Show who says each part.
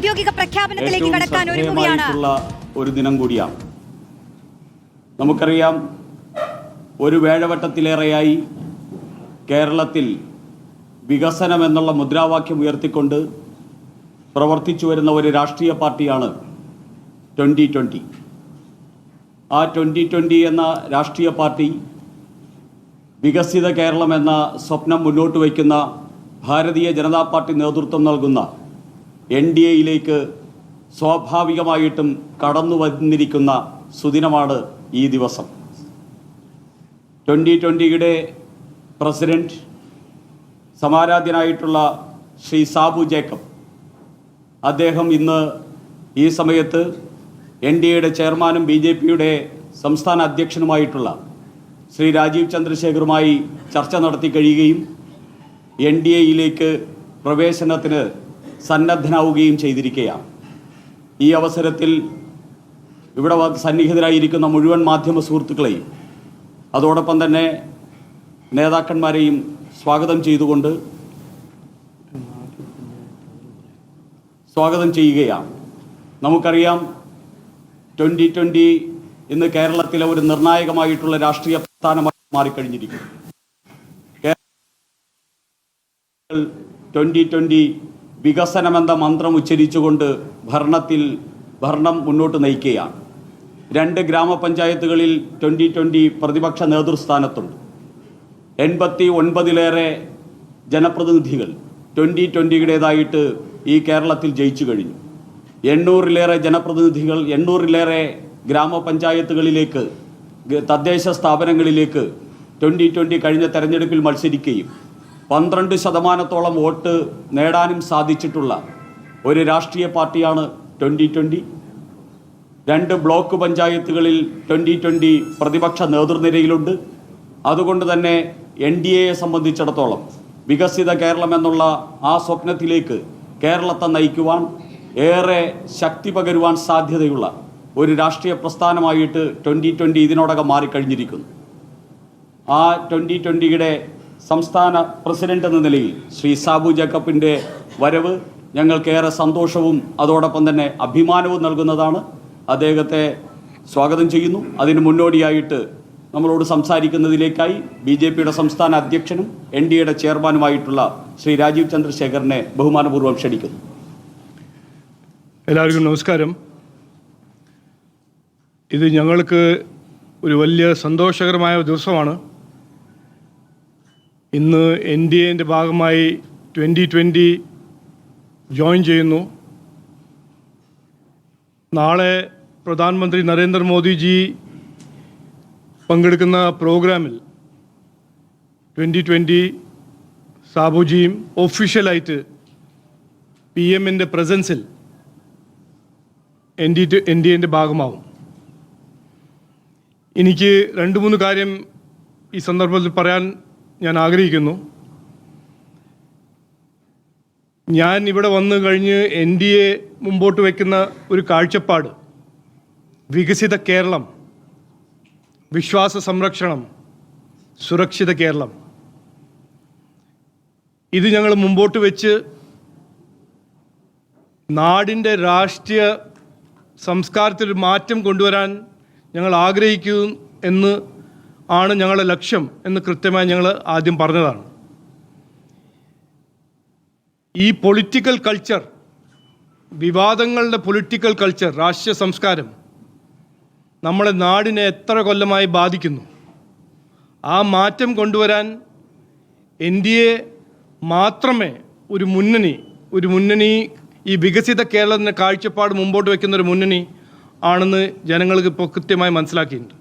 Speaker 1: ഔദ്യോഗിക പ്രഖ്യാപനത്തിലേക്ക് കടക്കാൻ ഒരുങ്ങുകയാണ്.
Speaker 2: ഒരു ദിനം കൂടിയാണ്. നമുക്കറിയാം, ഒരു വേഴവട്ടത്തിലേറെയായി കേരളത്തിൽ വികസനം എന്നുള്ള മുദ്രാവാക്യം ഉയർത്തിക്കൊണ്ട് പ്രവർത്തിച്ചു വരുന്ന ഒരു രാഷ്ട്രീയ പാർട്ടിയാണ് 2020. ആ 2020 എന്ന രാഷ്ട്രീയ പാർട്ടി വികസിത കേരളം എന്ന സ്വപ്നം മുന്നോട്ട് വയ്ക്കുന്ന ഭാരതീയ ജനതാ പാർട്ടി നേതൃത്വം നൽകുന്ന NDAയിലേക്ക് സ്വാഭാവികമായിട്ടും കടന്നു വന്നിരിക്കുന്ന സുദിനമാണ് ഈ ദിവസം. 2020യുടെ പ്രസിഡന്റ് സമാരാധ്യനായിട്ടുള്ള ശ്രീ സാബു ജേക്കബ്, അദ്ദേഹം ഇന്ന് ഈ സമയത്ത് NDAയുടെ ചെയർമാനും BJPയുടെ സംസ്ഥാന അധ്യക്ഷനുമായിട്ടുള്ള ശ്രീ രാജീവ് ചന്ദ്രശേഖറുമായി ചർച്ച നടത്തി കഴിയുകയും NDAയിലേക്ക് പ്രവേശനത്തിന് സന്നദ്ധനാവുകയും ചെയ്തിരിക്കുകയാണ്. ഈ അവസരത്തിൽ ഇവിടെ സന്നിഹിതരായിരിക്കുന്ന മുഴുവൻ മാധ്യമ സുഹൃത്തുക്കളെയും അതോടൊപ്പം തന്നെ നേതാക്കന്മാരെയും സ്വാഗതം ചെയ്യുകയാണ്. നമുക്കറിയാം, 2020 ഇന്ന് കേരളത്തിലെ ഒരു നിർണായകമായിട്ടുള്ള രാഷ്ട്രീയ പ്രസ്ഥാനമായി മാറിക്കഴിഞ്ഞിരിക്കുന്നു. 2020 വികസനമെന്ന മന്ത്രം ഉച്ചരിച്ചുകൊണ്ട് ഭരണം മുന്നോട്ട് നയിക്കുകയാണ്. 2 ഗ്രാമപഞ്ചായത്തുകളിൽ 2020 പ്രതിപക്ഷ നേതൃസ്ഥാനത്തുണ്ട്. 89-ലേറെ ജനപ്രതിനിധികൾ 2020യുടേതായിട്ട് ഈ കേരളത്തിൽ ജയിച്ചു കഴിഞ്ഞു. 800-ലേറെ ജനപ്രതിനിധികൾ 800-ലേറെ ഗ്രാമപഞ്ചായത്തുകളിലേക്ക്, തദ്ദേശ സ്ഥാപനങ്ങളിലേക്ക് 2020 കഴിഞ്ഞ തെരഞ്ഞെടുപ്പിൽ മത്സരിക്കുകയും 12% വോട്ട് നേടാനും സാധിച്ചിട്ടുള്ള ഒരു രാഷ്ട്രീയ പാർട്ടിയാണ് 2020. 2 ബ്ലോക്ക് പഞ്ചായത്തുകളിൽ 2020 പ്രതിപക്ഷ നേതൃനിരയിലുണ്ട്. അതുകൊണ്ട് തന്നെ NDAയെ സംബന്ധിച്ചിടത്തോളം വികസിത കേരളം എന്നുള്ള ആ സ്വപ്നത്തിലേക്ക് കേരളത്തെ നയിക്കുവാൻ ഏറെ ശക്തി പകരുവാൻ സാധ്യതയുള്ള ഒരു രാഷ്ട്രീയ പ്രസ്ഥാനമായിട്ട് 2020 ഇതിനോടകം മാറിക്കഴിഞ്ഞിരിക്കുന്നു. ആ 2020യുടെ സംസ്ഥാന പ്രസിഡന്റ് എന്ന നിലയിൽ ശ്രീ സാബു ജേക്കബിൻ്റെ വരവ് ഞങ്ങൾക്കേറെ സന്തോഷവും അതോടൊപ്പം തന്നെ അഭിമാനവും നൽകുന്നതാണ്. അദ്ദേഹത്തെ സ്വാഗതം ചെയ്യുന്നു. അതിന് മുന്നോടിയായിട്ട് നമ്മളോട് സംസാരിക്കുന്നതിലേക്കായി BJPയുടെ സംസ്ഥാന അധ്യക്ഷനും NDAയുടെ ചെയർമാനുമായിട്ടുള്ള ശ്രീ രാജീവ് ചന്ദ്രശേഖറിനെ ബഹുമാനപൂർവ്വം ക്ഷണിക്കുന്നു.
Speaker 3: എല്ലാവർക്കും നമസ്കാരം. ഇത് ഞങ്ങൾക്ക് ഒരു വലിയ സന്തോഷകരമായ ദിവസമാണ്. ഇന്ന് NDAൻ്റെ ഭാഗമായി 2020 ജോയിൻ ചെയ്യുന്നു. നാളെ പ്രധാനമന്ത്രി നരേന്ദ്രമോദിജി പങ്കെടുക്കുന്ന പ്രോഗ്രാമിൽ 2020 സാബുജിയും ഒഫീഷ്യലായിട്ട് PMൻ്റെ പ്രസൻസിൽ NDAൻ്റെ ഭാഗമാവും. എനിക്ക് 2-3 കാര്യം ഈ സന്ദർഭത്തിൽ പറയാൻ ഞാൻ ആഗ്രഹിക്കുന്നു. ഞാൻ ഇവിടെ വന്നു കഴിഞ്ഞ് NDA മുമ്പോട്ട് വയ്ക്കുന്ന ഒരു കാഴ്ചപ്പാട് വികസിത കേരളം, വിശ്വാസ സംരക്ഷണം, സുരക്ഷിത കേരളം, ഇത് ഞങ്ങൾ മുമ്പോട്ട് വെച്ച് നാടിൻ്റെ രാഷ്ട്രീയ സംസ്കാരത്തിൽ ഒരു മാറ്റം കൊണ്ടുവരാൻ ഞങ്ങൾ ആഗ്രഹിക്കുന്നു എന്ന് ആണ് ഞങ്ങളുടെ ലക്ഷ്യം എന്ന് കൃത്യമായി ഞങ്ങൾ ആദ്യം പറഞ്ഞതാണ്. ഈ പൊളിറ്റിക്കൽ കൾച്ചർ, വിവാദങ്ങളുടെ പൊളിറ്റിക്കൽ കൾച്ചർ, രാഷ്ട്രീയ സംസ്കാരം നമ്മളെ നാടിനെ എത്ര കൊല്ലമായി ബാധിക്കുന്നു. ആ മാറ്റം കൊണ്ടുവരാൻ NDA മാത്രമേ ഒരു മുന്നണി ഈ വികസിത കേരളത്തിൻ്റെ കാഴ്ചപ്പാട് മുമ്പോട്ട് വയ്ക്കുന്ന ഒരു മുന്നണി ആണെന്ന് ജനങ്ങൾക്ക് ഇപ്പോൾ കൃത്യമായി മനസ്സിലാക്കിയിട്ടുണ്ട്.